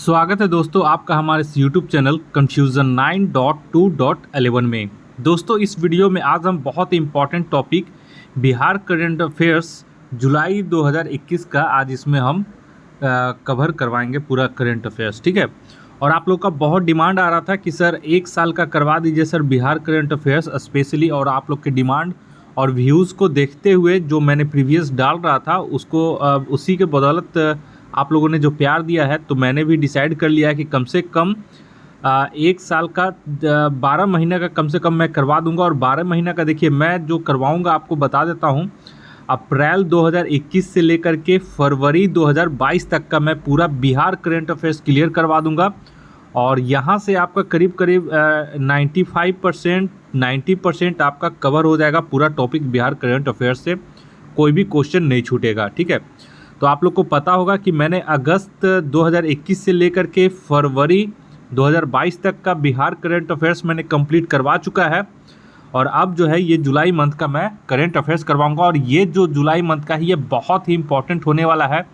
स्वागत है दोस्तों आपका हमारे इस YouTube चैनल कन्फ्यूज़न 9.2.11 में। दोस्तों इस वीडियो में आज हम बहुत ही important topic Bihar current affairs जुलाई 2021 का आज इसमें हम कवर करवाएंगे पूरा करंट अफेयर्स, ठीक है। और आप लोग का बहुत डिमांड आ रहा था कि सर 1 साल का करवा दीजिए sir Bihar current affairs specially, और आप लोग के डिमांड और व्यूज़ को देखते हुए जो मैंने प्रीवियस डाल रहा था उसको उसी के बदौलत आप लोगों ने जो प्यार दिया है, तो मैंने भी डिसाइड कर लिया है कि कम से कम 1 साल का 12 महीने का कम से कम मैं करवा दूंगा। और 12 महीना का देखिए मैं जो करवाऊंगा आपको बता देता हूं, अप्रैल 2021 से लेकर के फरवरी 2022 तक का मैं पूरा बिहार करंट अफेयर्स क्लियर करवा दूंगा। और यहाँ से आपका करीब करीब 90% आपका कवर हो जाएगा पूरा टॉपिक बिहार करंट अफेयर्स से, कोई भी क्वेश्चन नहीं छूटेगा, ठीक है। तो आप लोग को पता होगा कि मैंने अगस्त 2021 से लेकर के फरवरी 2022 तक का बिहार करंट अफेयर्स मैंने कंप्लीट करवा चुका है। और अब जो है ये जुलाई मंथ का मैं करंट अफेयर्स करवाऊंगा, और ये जो जुलाई मंथ का है ये बहुत ही इंपॉर्टेंट होने वाला है।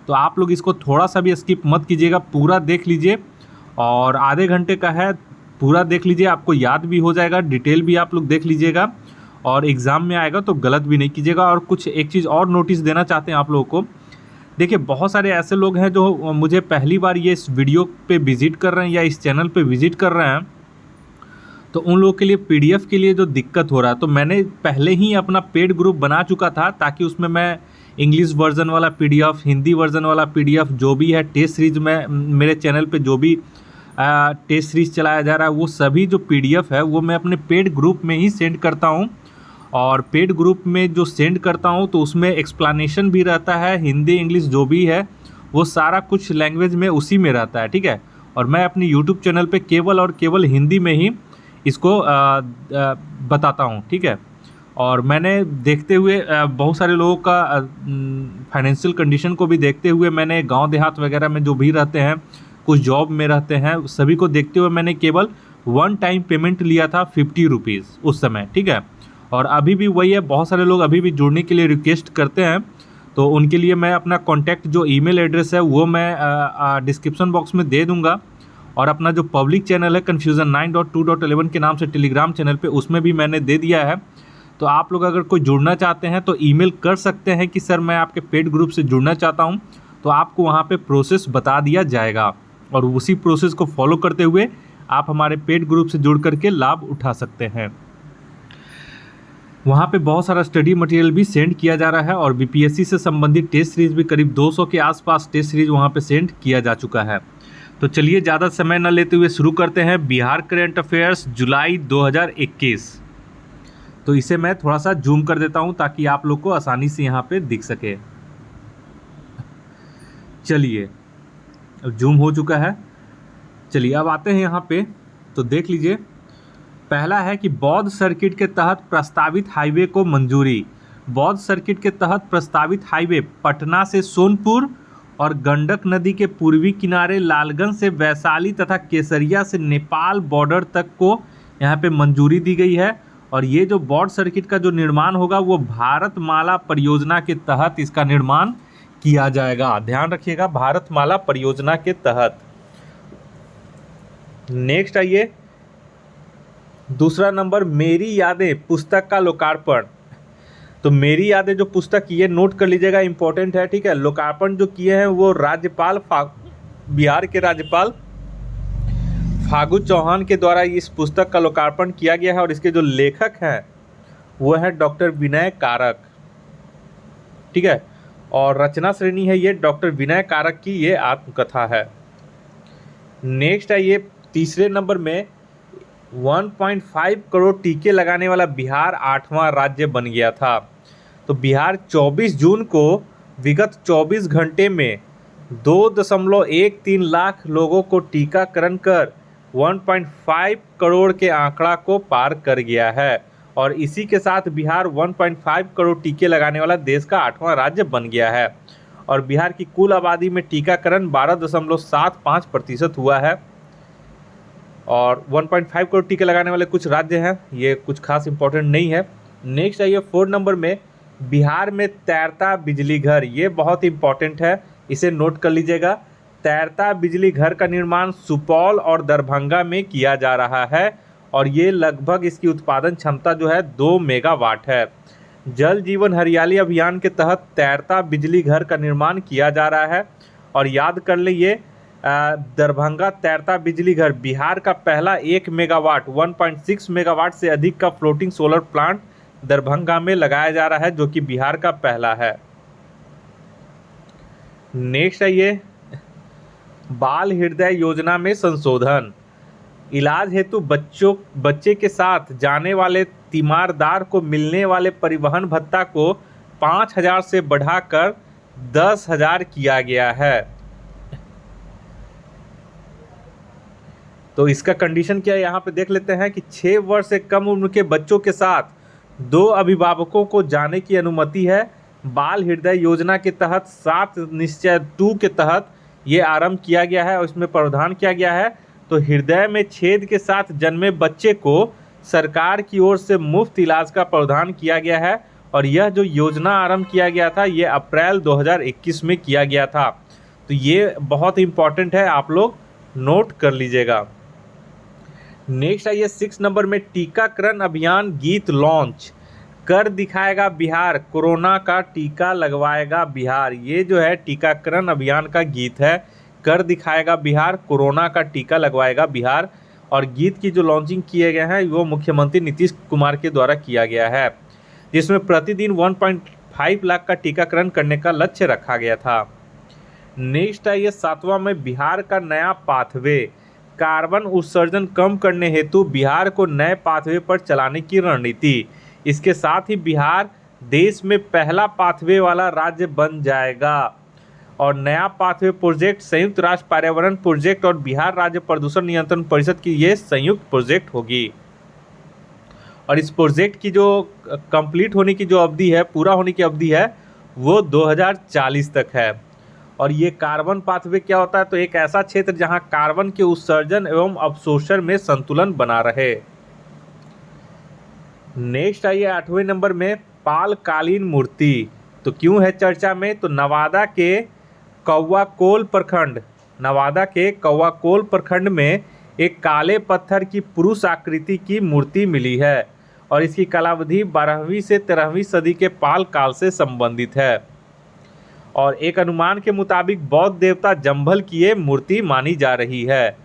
तो आप लोग इसको थोड़ा सा भी स्किप मत कीजिएगा, पूरा देख लीजिए। और आधे घंटे का है, पूरा देख लीजिए, आपको याद भी हो जाएगा, डिटेल भी आप लोग देख लीजिएगा, और एग्ज़ाम में आएगा तो गलत भी नहीं कीजिएगा। और कुछ एक चीज़ और नोटिस देना चाहते हैं आप लोगों को। देखिए बहुत सारे ऐसे लोग हैं जो मुझे पहली बार ये इस वीडियो पे विज़िट कर रहे हैं या इस चैनल पे विज़िट कर रहे हैं, तो उन लोगों के लिए पीडीएफ के लिए जो दिक्कत हो रहा है, तो मैंने पहले ही अपना पेड ग्रुप बना चुका था ताकि उसमें मैं इंग्लिश वर्जन वाला पीडीएफ, हिंदी वर्जन वाला पीडीएफ, जो भी है टेस्ट सीरीज में मेरे चैनल पे जो भी टेस्ट सीरीज चलाया जा रहा है वो सभी जो पीडीएफ है वो मैं अपने पेड ग्रुप में ही सेंड करता हूँ। और पेड ग्रुप में जो सेंड करता हूँ तो उसमें एक्सप्लेनेशन भी रहता है, हिंदी इंग्लिश जो भी है वो सारा कुछ लैंग्वेज में उसी में रहता है, ठीक है। और मैं अपनी यूट्यूब चैनल पे केवल और केवल हिंदी में ही इसको बताता हूँ, ठीक है। और मैंने देखते हुए बहुत सारे लोगों का फाइनेंशियल कंडीशन को भी देखते हुए मैंने गांव देहात वगैरह में जो भी रहते हैं, कुछ जॉब में रहते हैं, सभी को देखते हुए मैंने केवल 1 टाइम पेमेंट लिया था 50 रुपीज़ उस समय, ठीक है। और अभी भी वही है, बहुत सारे लोग अभी भी जुड़ने के लिए रिक्वेस्ट करते हैं, तो उनके लिए मैं अपना कॉन्टैक्ट जो ईमेल एड्रेस है वो मैं डिस्क्रिप्शन बॉक्स में दे दूंगा। और अपना जो पब्लिक चैनल है कन्फ्यूज़न 9.2.11 के नाम से टेलीग्राम चैनल पे, उसमें भी मैंने दे दिया है। तो आप लोग अगर कोई जुड़ना चाहते हैं तो ईमेल कर सकते हैं कि सर मैं आपके पेड ग्रुप से जुड़ना चाहता हूँ, तो आपको वहाँ पे प्रोसेस बता दिया जाएगा, और उसी प्रोसेस को फॉलो करते हुए आप हमारे पेड ग्रुप से जुड़ करके लाभ उठा सकते हैं। वहाँ पे बहुत सारा स्टडी मटेरियल भी सेंड किया जा रहा है, और बीपीएससी से संबंधित टेस्ट सीरीज भी करीब 200 के आसपास टेस्ट सीरीज वहाँ पे सेंड किया जा चुका है। तो चलिए ज़्यादा समय न लेते हुए शुरू करते हैं बिहार करंट अफेयर्स जुलाई 2021। तो इसे मैं थोड़ा सा जूम कर देता हूँ ताकि आप लोग को आसानी से यहाँ पे दिख सके। चलिए अब जूम हो चुका है। चलिए अब आते हैं यहाँ पे, तो देख लीजिए। पहला है कि बौद्ध सर्किट के तहत प्रस्तावित हाईवे को मंजूरी। बौद्ध सर्किट के तहत प्रस्तावित हाईवे पटना से सोनपुर और गंडक नदी के पूर्वी किनारे लालगंज से वैशाली तथा केसरिया से नेपाल बॉर्डर तक को यहाँ पे मंजूरी दी गई है। और ये जो बौद्ध सर्किट का जो निर्माण होगा वो भारतमाला परियोजना के तहत इसका निर्माण किया जाएगा। ध्यान रखिएगा, भारतमाला परियोजना के तहत। नेक्स्ट आइए, दूसरा नंबर, मेरी यादें पुस्तक का लोकार्पण। तो मेरी यादें जो पुस्तक, ये नोट कर लीजिएगा, इंपॉर्टेंट है, ठीक है। लोकार्पण जो किए हैं वो राज्यपाल बिहार के राज्यपाल फागू चौहान के द्वारा इस पुस्तक का लोकार्पण किया गया है। और इसके जो लेखक हैं वो है डॉक्टर विनय कारक, ठीक है। और रचना श्रेणी है ये डॉक्टर विनय कारक की, ये आत्मकथा है। नेक्स्ट है ये तीसरे नंबर में, 1.5 करोड़ टीके लगाने वाला बिहार 8वां राज्य बन गया था। तो बिहार 24 जून को विगत 24 घंटे में 2.13 लाख लोगों को टीकाकरण कर 1.5 करोड़ के आंकड़ा को पार कर गया है। और इसी के साथ बिहार 1.5 करोड़ टीके लगाने वाला देश का 8वां राज्य बन गया है। और बिहार की कुल आबादी में टीकाकरण 12.75% हुआ है। और 1.5 करोड़ टीके लगाने वाले कुछ राज्य हैं, ये कुछ खास इंपॉर्टेंट नहीं है। नेक्स्ट आइए 4 नंबर में, बिहार में तैरता बिजली घर। ये बहुत इंपॉर्टेंट है, इसे नोट कर लीजिएगा। तैरता बिजली घर का निर्माण सुपौल और दरभंगा में किया जा रहा है और ये लगभग इसकी उत्पादन क्षमता जो है 2 मेगावाट है। जल जीवन हरियाली अभियान के तहत तैरता बिजली घर का निर्माण किया जा रहा है और याद कर लीजिए दरभंगा तैरता बिजली घर बिहार का पहला 1 मेगावाट 1.6 मेगावाट से अधिक का फ्लोटिंग सोलर प्लांट दरभंगा में लगाया जा रहा है, जो कि बिहार का पहला है। नेक्स्ट है ये बाल हृदय योजना में संशोधन। इलाज हेतु बच्चे के साथ जाने वाले तीमारदार को मिलने वाले परिवहन भत्ता को 5,000 से बढ़ाकर 10,000 किया गया है। तो इसका कंडीशन क्या है यहाँ पे देख लेते हैं कि 6 वर्ष से कम उम्र के बच्चों के साथ 2 अभिभावकों को जाने की अनुमति है। बाल हृदय योजना के तहत 7 निश्चय 2 के तहत ये आरंभ किया गया है और इसमें प्रावधान किया गया है। तो हृदय में छेद के साथ जन्मे बच्चे को सरकार की ओर से मुफ्त इलाज का प्रावधान किया गया है और यह जो योजना आरंभ किया गया था ये अप्रैल 2021 में किया गया था। तो ये बहुत इंपॉर्टेंट है, आप लोग नोट कर लीजिएगा। नेक्स्ट है ये 6 नंबर में टीकाकरण अभियान गीत लॉन्च। कर दिखाएगा बिहार, कोरोना का टीका लगवाएगा बिहार। ये जो है टीकाकरण अभियान का गीत है, कर दिखाएगा बिहार, कोरोना का टीका लगवाएगा बिहार। और गीत की जो लॉन्चिंग किए गए हैं वो मुख्यमंत्री नीतीश कुमार के द्वारा किया गया है, जिसमें प्रतिदिन 1.5 लाख का टीकाकरण करने का लक्ष्य रखा गया था। नेक्स्ट है ये 7वां में बिहार का नया पाथवे। कार्बन उत्सर्जन कम करने हेतु बिहार को नए पाथवे पर चलाने की रणनीति। इसके साथ ही बिहार देश में पहला पाथवे वाला राज्य बन जाएगा और नया पाथवे प्रोजेक्ट संयुक्त राष्ट्र पर्यावरण प्रोजेक्ट और बिहार राज्य प्रदूषण नियंत्रण परिषद की ये संयुक्त प्रोजेक्ट होगी। और इस प्रोजेक्ट की जो कंप्लीट होने की जो अवधि है, पूरा होने की अवधि है, वो 2040 तक है। और ये कार्बन पाथवे क्या होता है, तो एक ऐसा क्षेत्र जहां कार्बन के उत्सर्जन एवं अवशोषण में संतुलन बना रहे। नेक्स्ट आइए 8वें नंबर में पालकालीन मूर्ति। तो क्यों है चर्चा में, तो नवादा के कौवाकोल प्रखंड में एक काले पत्थर की पुरुष आकृति की मूर्ति मिली है और इसकी कालावधि 12वीं से 13वीं सदी के पाल काल से संबंधित है। और एक अनुमान के मुताबिक बौद्ध देवता जंभल की ये मूर्ति मानी जा रही है।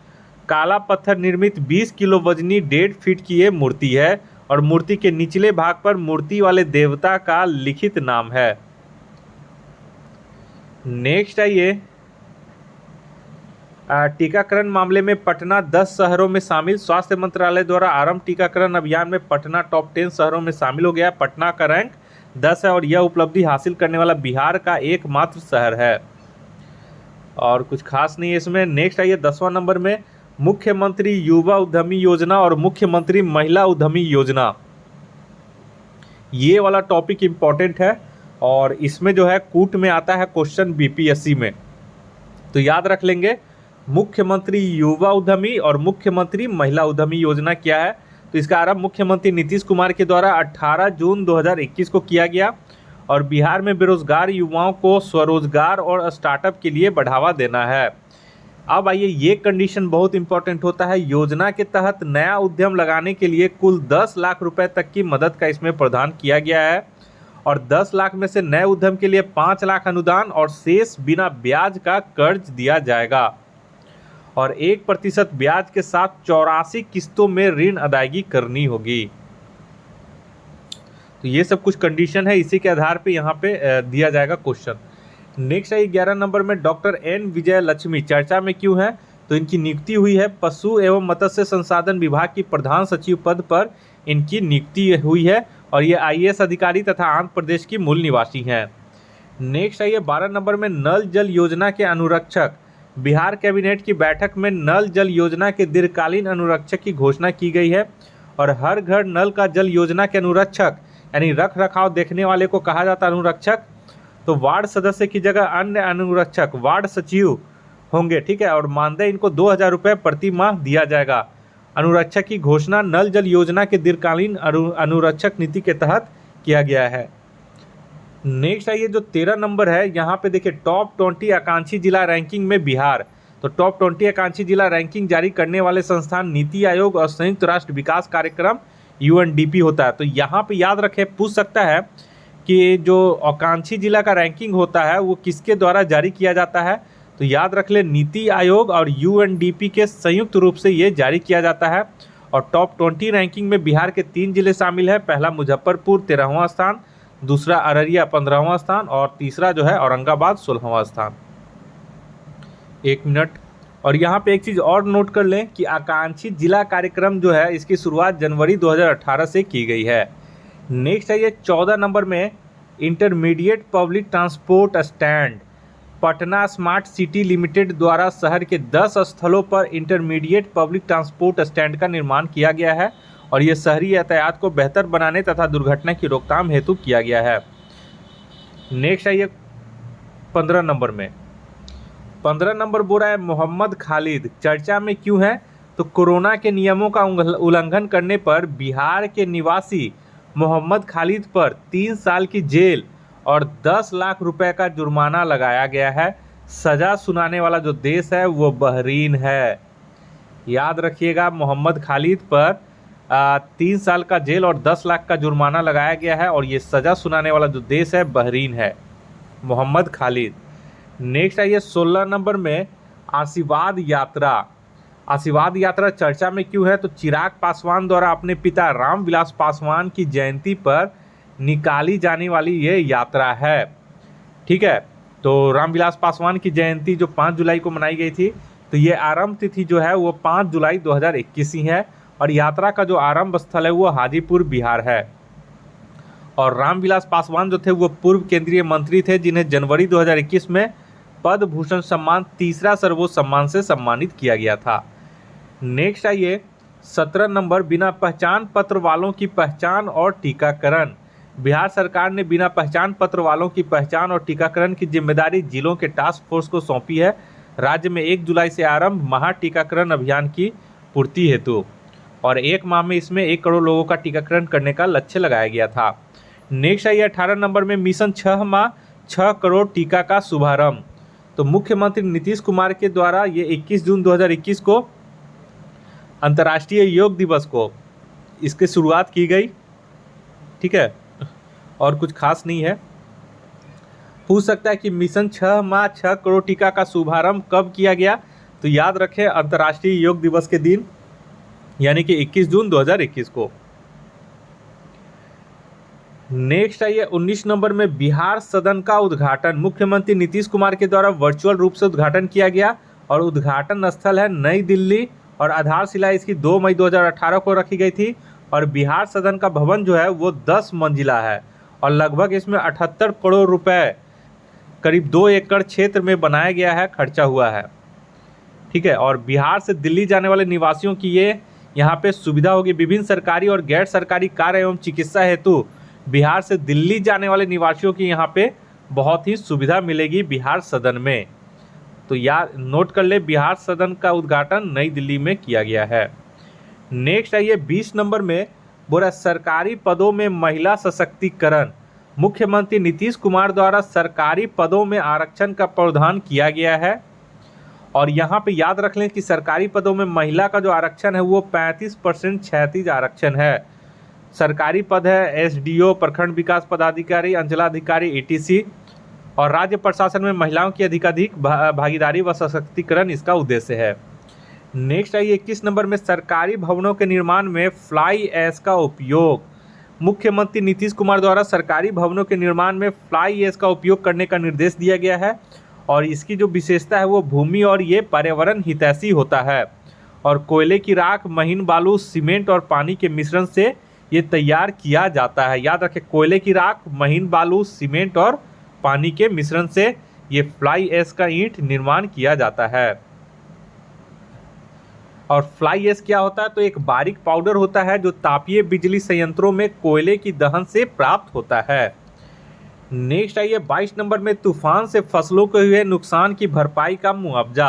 काला पत्थर निर्मित 20 किलो वजनी 1.5 फीट की ये मूर्ति है और मूर्ति के निचले भाग पर मूर्ति वाले देवता का लिखित नाम है। नेक्स्ट है ये टीकाकरण मामले में पटना 10 शहरों में शामिल। स्वास्थ्य मंत्रालय द्वारा आरंभ टीकाकरण अभियान में पटना टॉप 10 शहरों में शामिल हो गया। पटना का रैंक 10 है और यह उपलब्धि हासिल करने वाला बिहार का एकमात्र शहर है और कुछ खास नहीं है इसमें। नेक्स्ट है ये 10वां नंबर में मुख्यमंत्री युवा उद्यमी योजना और मुख्यमंत्री महिला उद्यमी योजना। ये वाला टॉपिक इम्पोर्टेंट है और इसमें जो है कूट में आता है क्वेश्चन बीपीएससी में, तो याद रख लेंगे मुख्यमंत्री युवा उद्यमी और मुख्यमंत्री महिला उद्यमी योजना क्या है। तो इसका आरंभ मुख्यमंत्री नीतीश कुमार के द्वारा 18 जून 2021 को किया गया और बिहार में बेरोजगार युवाओं को स्वरोजगार और स्टार्टअप के लिए बढ़ावा देना है। अब आइए, ये कंडीशन बहुत इंपॉर्टेंट होता है। योजना के तहत नया उद्यम लगाने के लिए कुल 10 लाख रुपए तक की मदद का इसमें प्रावधान किया गया है और 10 लाख में से नए उद्यम के लिए 5 लाख अनुदान और शेष बिना ब्याज का कर्ज दिया जाएगा और 1% ब्याज के साथ 84 किस्तों में ऋण अदायगी करनी होगी। तो ये सब कुछ कंडीशन है, इसी के आधार पे यहाँ पे दिया जाएगा क्वेश्चन। नेक्स्ट है 11 नंबर में डॉक्टर एन विजय लक्ष्मी चर्चा में क्यों है, तो इनकी नियुक्ति हुई है पशु एवं मत्स्य संसाधन विभाग की प्रधान सचिव पद पर इनकी नियुक्ति हुई है और ये IAS अधिकारी तथा आंध्र प्रदेश की मूल निवासी हैं। नेक्स्ट है ये 12 नंबर में नल जल योजना के अनुरक्षक। बिहार कैबिनेट की बैठक में नल जल योजना के दीर्घकालीन अनुरक्षक की घोषणा की गई है और हर घर नल का जल योजना के अनुरक्षक यानी रख रखाव देखने वाले को कहा जाता है अनुरक्षक। तो वार्ड सदस्य की जगह अन्य अनुरक्षक वार्ड सचिव होंगे, ठीक है, और मानदेय इनको 2000 रुपये प्रति माह दिया जाएगा। अनुरक्षक की घोषणा नल जल योजना के दीर्घकालीन अनुरक्षक नीति के तहत किया गया है। नेक्स्ट आइए जो 13 नंबर है, यहाँ पे देखिए टॉप 20 आकांक्षी जिला रैंकिंग में बिहार। तो टॉप 20 आकांक्षी जिला रैंकिंग जारी करने वाले संस्थान नीति आयोग और संयुक्त राष्ट्र विकास कार्यक्रम UNDP होता है। तो यहाँ पे याद रखें, पूछ सकता है कि जो आकांक्षी जिला का रैंकिंग होता है वो किसके द्वारा जारी किया जाता है। तो याद रख ले, नीति आयोग और UNDP के संयुक्त रूप से ये जारी किया जाता है। और टॉप 20 रैंकिंग में बिहार के 3 जिले शामिल है। पहला मुजफ्फरपुर 13वां स्थान, दूसरा अररिया 15वां स्थान और तीसरा जो है औरंगाबाद 16वां स्थान। 1 मिनट। और यहाँ पे एक चीज़ और नोट कर लें कि आकांक्षी जिला कार्यक्रम जो है इसकी शुरुआत जनवरी 2018 से की गई है। नेक्स्ट है ये 14 नंबर में intermediate public transport stand. Patna smart city limited द्वारा शहर के 10 स्थलों पर इंटरमीडिएट पब्लिक ट्रांसपोर्ट स्टैंड का निर्माण किया गया है और ये शहरी यातायात को बेहतर बनाने तथा दुर्घटना की रोकथाम हेतु किया गया है। नेक्स्ट है ये 15 नंबर में 15 नंबर बोल रहा है मोहम्मद खालिद चर्चा में क्यों है। तो कोरोना के नियमों का उल्लंघन करने पर बिहार के निवासी मोहम्मद खालिद पर 3 साल की जेल और 10 लाख रुपए का जुर्माना लगाया गया है। सजा सुनाने वाला जो देश है वो बहरीन है। याद रखिएगा, मोहम्मद खालिद पर 3 साल का जेल और 10 लाख का जुर्माना लगाया गया है और ये सजा सुनाने वाला जो देश है बहरीन है, मोहम्मद खालिद। नेक्स्ट है ये 16 नंबर में आशीर्वाद यात्रा। आशीर्वाद यात्रा चर्चा में क्यों है। तो चिराग पासवान द्वारा अपने पिता रामविलास पासवान की जयंती पर निकाली जाने वाली ये यात्रा है। ठीक है, तो रामविलास पासवान की जयंती जो 5 जुलाई को मनाई गई थी, तो ये आरंभ तिथि जो है वो 5 जुलाई 2021 ही है और यात्रा का जो आरंभ स्थल है वो हाजीपुर बिहार है। और रामविलास पासवान जो थे वो पूर्व केंद्रीय मंत्री थे जिन्हें जनवरी 2021 में पद्म भूषण सम्मान, तीसरा सर्वोच्च सम्मान से सम्मानित किया गया था। नेक्स्ट आइए 17 नंबर बिना पहचान पत्र वालों की पहचान और टीकाकरण। बिहार सरकार ने बिना पहचान पत्र वालों की पहचान और टीकाकरण की जिम्मेदारी जिलों के टास्क फोर्स को सौंपी है। राज्य में 1 जुलाई से आरंभ महा टीकाकरण अभियान की पूर्ति हेतु और 1 माह में इसमें 1 करोड़ लोगों का टीकाकरण करने का लक्ष्य लगाया गया था। नेक्स्ट आइए 18 नंबर में मिशन 6 माह 6 करोड़ टीका का शुभारंभ। तो मुख्यमंत्री नीतीश कुमार के द्वारा ये 21 जून 2021 को अंतर्राष्ट्रीय योग दिवस को इसकी शुरुआत की गई। ठीक है, और कुछ खास नहीं है। पूछ सकता है कि मिशन 6 माह 6 करोड़ टीका का शुभारंभ कब किया गया। तो याद रखें अंतर्राष्ट्रीय योग दिवस के दिन यानी कि 21 जून 2021 को। नेक्स्ट आइए 19 नंबर में बिहार सदन का उद्घाटन। मुख्यमंत्री नीतीश कुमार के द्वारा वर्चुअल रूप से उद्घाटन किया गया और उद्घाटन स्थल है नई दिल्ली और आधारशिला इसकी 2 मई 2018 को रखी गई थी। और बिहार सदन का भवन जो है वो 10 मंजिला है और लगभग इसमें 78 करोड़ रुपए करीब 2 एकड़ क्षेत्र में बनाया गया है, खर्चा हुआ है। ठीक है, और बिहार से दिल्ली जाने वाले निवासियों की ये यहाँ पे सुविधा होगी। विभिन्न सरकारी और गैर सरकारी कार्य एवं चिकित्सा हेतु बिहार से दिल्ली जाने वाले निवासियों की यहाँ पे बहुत ही सुविधा मिलेगी बिहार सदन में। तो याद नोट कर ले, बिहार सदन का उद्घाटन नई दिल्ली में किया गया है। नेक्स्ट आइए 20 नंबर में बोला सरकारी पदों में महिला सशक्तिकरण। मुख्यमंत्री नीतीश कुमार द्वारा सरकारी पदों में आरक्षण का प्रावधान किया गया है और यहाँ पे याद रख लें कि सरकारी पदों में महिला का जो आरक्षण है वो 35% क्षैतिज आरक्षण है। सरकारी पद है SDO, प्रखंड विकास पदाधिकारी, अंचलाधिकारी, ETC और राज्य प्रशासन में महिलाओं की अधिकाधिक भागीदारी व सशक्तिकरण इसका उद्देश्य है। नेक्स्ट आइए 21 नंबर में सरकारी भवनों के निर्माण में फ्लाई ऐश का उपयोग। मुख्यमंत्री नीतीश कुमार द्वारा सरकारी भवनों के निर्माण में फ्लाई ऐश का उपयोग करने का निर्देश दिया गया है और इसकी जो विशेषता है वो भूमि और ये पर्यावरण हितैषी होता है और कोयले की राख, महीन बालू, सीमेंट और पानी के मिश्रण से ये तैयार किया जाता है। याद रखें, कोयले की राख, महीन बालू, सीमेंट और पानी के मिश्रण से ये फ्लाई ऐश का ईंट निर्माण किया जाता है। और फ्लाई ऐश क्या होता है। तो एक बारीक पाउडर होता है जो तापीय बिजली संयंत्रों में कोयले की दहन से प्राप्त होता है। नेक्स्ट आइए 22 नंबर में तूफान से फसलों को हुए नुकसान की भरपाई का मुआवजा।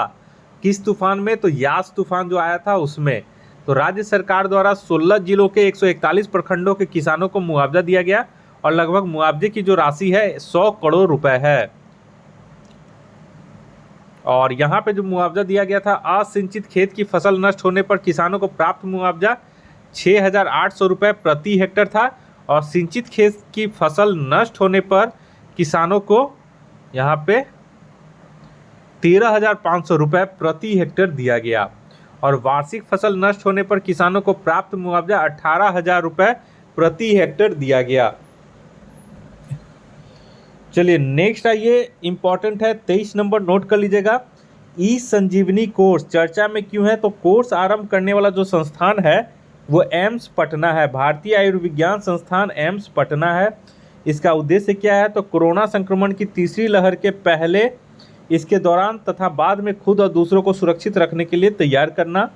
किस तूफान में। तो यास तूफान जो आया था उसमें। तो राज्य सरकार द्वारा 16 जिलों के 141 प्रखंडों के किसानों को मुआवजा दिया गया और लगभग मुआवजे की जो राशि है 100 करोड़ रुपए है। और यहाँ पे जो मुआवजा दिया गया था, असिंचित खेत की फसल नष्ट होने पर किसानों को प्राप्त मुआवजा 6,800 रुपये प्रति हेक्टर था, और सिंचित खेत की फसल नष्ट होने पर किसानों को यहाँ पे 13,500 रुपये प्रति हेक्टर दिया गया, और वार्षिक फसल नष्ट होने पर किसानों को प्राप्त मुआवजा 18,000 रुपये प्रति हेक्टर दिया गया। चलिए नेक्स्ट आइए, इंपॉर्टेंट है 23 नंबर, नोट कर लीजिएगा। ई संजीवनी कोर्स चर्चा में क्यों है? तो कोर्स आरंभ करने वाला जो संस्थान है वो एम्स पटना है, भारतीय आयुर्विज्ञान संस्थान एम्स पटना है। इसका उद्देश्य क्या है? तो कोरोना संक्रमण की तीसरी लहर के पहले, इसके दौरान तथा बाद में खुद और दूसरों को सुरक्षित रखने के लिए तैयार करना,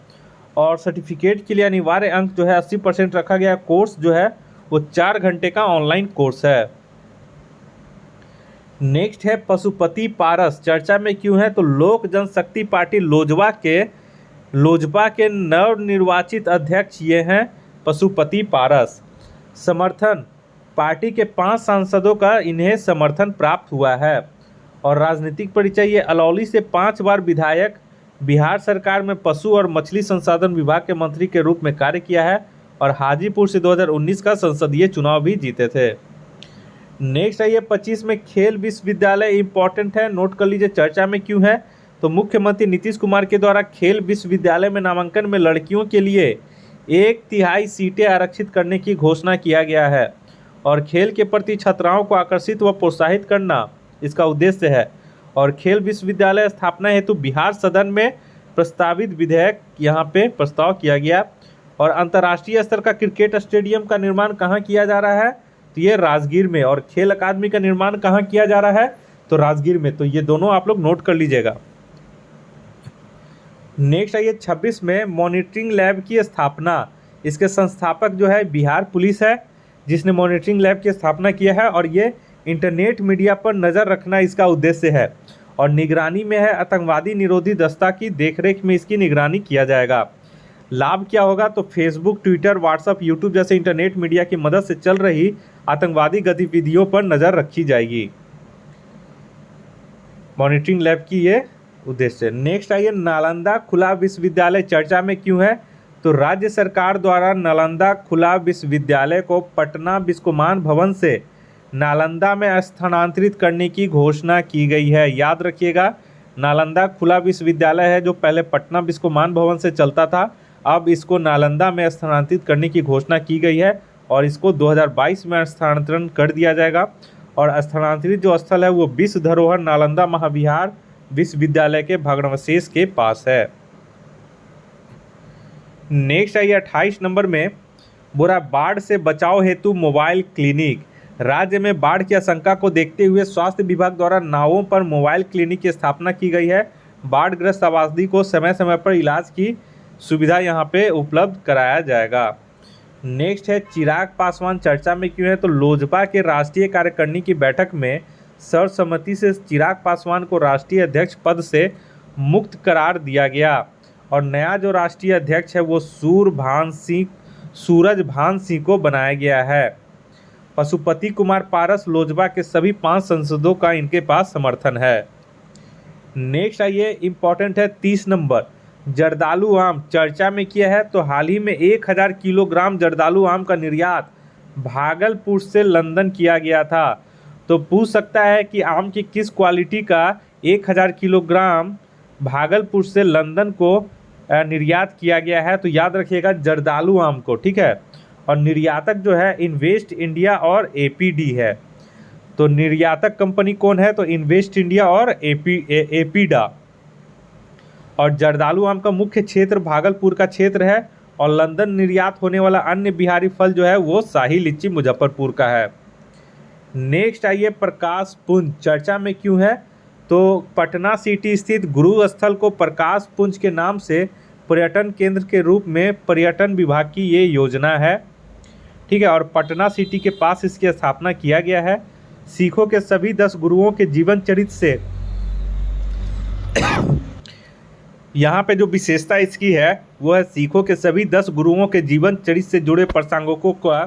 और सर्टिफिकेट के लिए अनिवार्य अंक जो है 80% रखा गया। कोर्स जो है वो 4 घंटे का ऑनलाइन कोर्स है। नेक्स्ट है पशुपति पारस चर्चा में क्यों है? तो लोक जनशक्ति पार्टी लोजपा के नवनिर्वाचित अध्यक्ष ये हैं पशुपति पारस। समर्थन, पार्टी के 5 सांसदों का इन्हें समर्थन प्राप्त हुआ है। और राजनीतिक परिचय, ये अलौली से 5 बार विधायक, बिहार सरकार में पशु और मछली संसाधन विभाग के मंत्री के रूप में कार्य किया है, और हाजीपुर से 2019 का संसदीय चुनाव भी जीते थे। नेक्स्ट आइए 25 में, खेल विश्वविद्यालय इंपॉर्टेंट है, नोट कर लीजिए चर्चा में क्यों है? तो मुख्यमंत्री नीतीश कुमार के द्वारा खेल विश्वविद्यालय में नामांकन में लड़कियों के लिए 1/3 सीटें आरक्षित करने की घोषणा किया गया है, और खेल के प्रति छात्राओं को आकर्षित व प्रोत्साहित करना इसका उद्देश्य है। और खेल विश्वविद्यालय स्थापना हेतु बिहार सदन में प्रस्तावित विधेयक यहाँ पे प्रस्ताव किया गया। और अंतर्राष्ट्रीय स्तर का क्रिकेट स्टेडियम का निर्माण कहाँ किया जा रहा है? तो ये राजगीर में। और खेल अकादमी का निर्माण कहाँ किया जा रहा है? तो राजगीर में। तो ये दोनों आप लोग नोट कर लीजिएगा। नेक्स्ट आइए 26 में, मॉनिटरिंग लैब की स्थापना। इसके संस्थापक जो है बिहार पुलिस है, जिसने मॉनिटरिंग लैब की स्थापना किया है, और ये इंटरनेट मीडिया पर नज़र रखना इसका उद्देश्य है। और निगरानी में है आतंकवादी निरोधी दस्ता की देखरेख में इसकी निगरानी किया जाएगा। लाभ क्या होगा? तो फेसबुक, ट्विटर, व्हाट्सएप, यूट्यूब जैसे इंटरनेट मीडिया की मदद से चल रही आतंकवादी गतिविधियों पर नज़र रखी जाएगी। मॉनिटरिंग लैब की ये उद्देश्य। नेक्स्ट आइए, नालंदा खुला विश्वविद्यालय चर्चा में क्यों है? तो राज्य सरकार द्वारा नालंदा खुला विश्वविद्यालय को पटना बिस्कोमान भवन से नालंदा में स्थानांतरित करने की घोषणा की गई है। याद रखिएगा, नालंदा खुला विश्वविद्यालय है जो पहले पटना बिस्कोमान भवन से चलता था, अब इसको नालंदा में स्थानांतरित करने की घोषणा की गई है, और इसको 2022 में स्थानांतरण कर दिया जाएगा। और स्थानांतरित जो स्थल है वो विश्व धरोहर नालंदा महाविहार विश्वविद्यालय के भग्नावशेष के पास है। नेक्स्ट आइए 28 नंबर में, बोरा बाढ़ से बचाव हेतु मोबाइल क्लिनिक। राज्य में बाढ़ की आशंका को देखते हुए स्वास्थ्य विभाग द्वारा नावों पर मोबाइल क्लिनिक की स्थापना की गई है। बाढ़ग्रस्त आबादी को समय समय पर इलाज की सुविधा यहाँ पे उपलब्ध कराया जाएगा। नेक्स्ट है चिराग पासवान चर्चा में क्यों है? तो लोजपा के राष्ट्रीय कार्यकारिणी की बैठक में सर्वसम्मति से चिराग पासवान को राष्ट्रीय अध्यक्ष पद से मुक्त करार दिया गया, और नया जो राष्ट्रीय अध्यक्ष है वो सूरजभान सिंह को बनाया गया है। पशुपति कुमार पारस लोजपा के सभी 5 सांसदों का इनके पास समर्थन है। नेक्स्ट आइए इंपॉर्टेंट है 30 नंबर, जर्दालू आम चर्चा में किया है। तो हाल ही में 1000 किलोग्राम जर्दालू आम का निर्यात भागलपुर से लंदन किया गया था। तो पूछ सकता है कि आम की किस क्वालिटी का 1000 किलोग्राम भागलपुर से लंदन को निर्यात किया गया है? तो याद रखिएगा जर्दालू आम को, ठीक है। और निर्यातक जो है इन्वेस्ट इंडिया और एपीडी है। तो निर्यातक कंपनी कौन है? तो इन्वेस्ट इंडिया और एपीडा। और जर्दालू आम का मुख्य क्षेत्र भागलपुर का क्षेत्र है, और लंदन निर्यात होने वाला अन्य बिहारी फल जो है वो शाही लीची मुजफ्फरपुर का है। नेक्स्ट आइए प्रकाश पुंज चर्चा में क्यों है? तो पटना सिटी स्थित गुरु स्थल को प्रकाश पुंज के नाम से पर्यटन केंद्र के रूप में पर्यटन विभाग की ये योजना है, ठीक है। और पटना सिटी के पास इसकी स्थापना किया गया है। सिखों के सभी 10 गुरुओं के जीवन चरित्र से यहाँ पे जो विशेषता इसकी है वो है सिखों के सभी 10 गुरुओं के जीवन चरित्र से जुड़े प्रसंगों का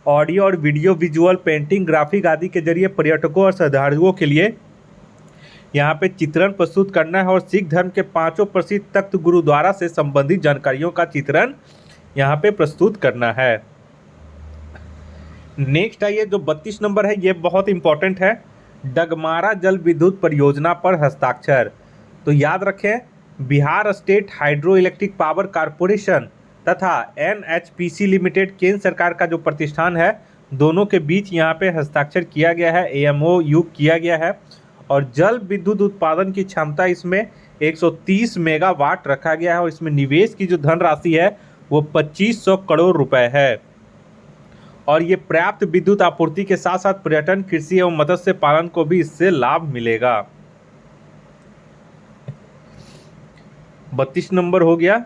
ऑडियो और वीडियो, विजुअल, पेंटिंग, ग्राफिक आदि के जरिए पर्यटकों और श्रद्धालुओं के लिए यहाँ पे चित्रण प्रस्तुत करना है और सिख धर्म के 5 प्रसिद्ध तख्त गुरुद्वारा से संबंधित जानकारियों का चित्रण यहाँ पे प्रस्तुत करना है। नेक्स्ट है ये जो 32 नंबर है, ये बहुत इंपॉर्टेंट है। डगमारा जल विद्युत परियोजना पर हस्ताक्षर। तो याद रखें, Bihar state hydro electric power corporation तथा NHPC लिमिटेड केंद्र सरकार का जो प्रतिष्ठान है, दोनों के बीच यहाँ पे हस्ताक्षर किया गया है, AMOU किया गया है। और जल विद्युत उत्पादन की क्षमता इसमें 130 मेगावाट रखा गया है और इसमें निवेश की जो धनराशि है वो 2500 करोड़ रुपए है। और ये पर्याप्त विद्युत आपूर्ति के साथ साथ पर्यटन, कृषि एवं मत्स्य पालन को भी इससे लाभ मिलेगा। 32 नंबर हो गया।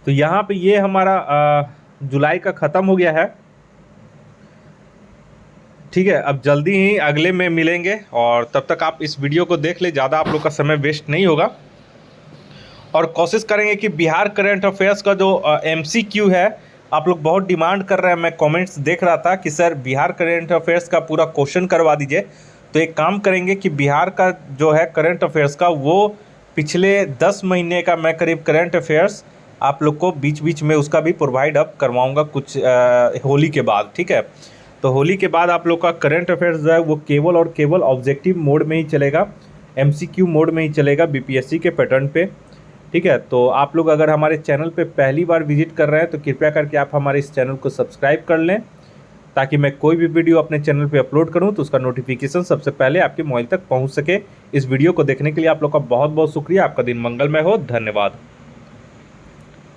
तो यहाँ पे ये हमारा जुलाई का ख़त्म हो गया है। ठीक है, अब जल्दी ही अगले में मिलेंगे और तब तक आप इस वीडियो को देख ले, ज़्यादा आप लोग का समय वेस्ट नहीं होगा। और कोशिश करेंगे कि बिहार करंट अफेयर्स का जो MCQ है, आप लोग बहुत डिमांड कर रहे हैं, मैं कमेंट्स देख रहा था कि सर बिहार करंट अफेयर्स का पूरा क्वेश्चन करवा दीजिए। तो एक काम करेंगे कि बिहार का जो है करंट अफेयर्स का, वो पिछले 10 महीने का मैं करीब करंट अफेयर्स आप लोग को बीच बीच में उसका भी प्रोवाइड अप करवाऊँगा कुछ होली के बाद। ठीक है, तो होली के बाद आप लोग का करंट अफेयर्स जो है वो केवल और केवल ऑब्जेक्टिव मोड में ही चलेगा, MCQ मोड में ही चलेगा BPSC के पैटर्न पे। ठीक है, तो आप लोग अगर हमारे चैनल पे पहली बार विजिट कर रहे हैं तो कृपया करके आप हमारे इस चैनल को सब्सक्राइब कर लें, ताकि मैं कोई भी वीडियो अपने चैनल पे अपलोड करूं तो उसका नोटिफिकेशन सबसे पहले आपके मोबाइल तक पहुंच सके। इस वीडियो को देखने के लिए आप लोग का बहुत बहुत शुक्रिया। आपका दिन मंगलमय हो। धन्यवाद।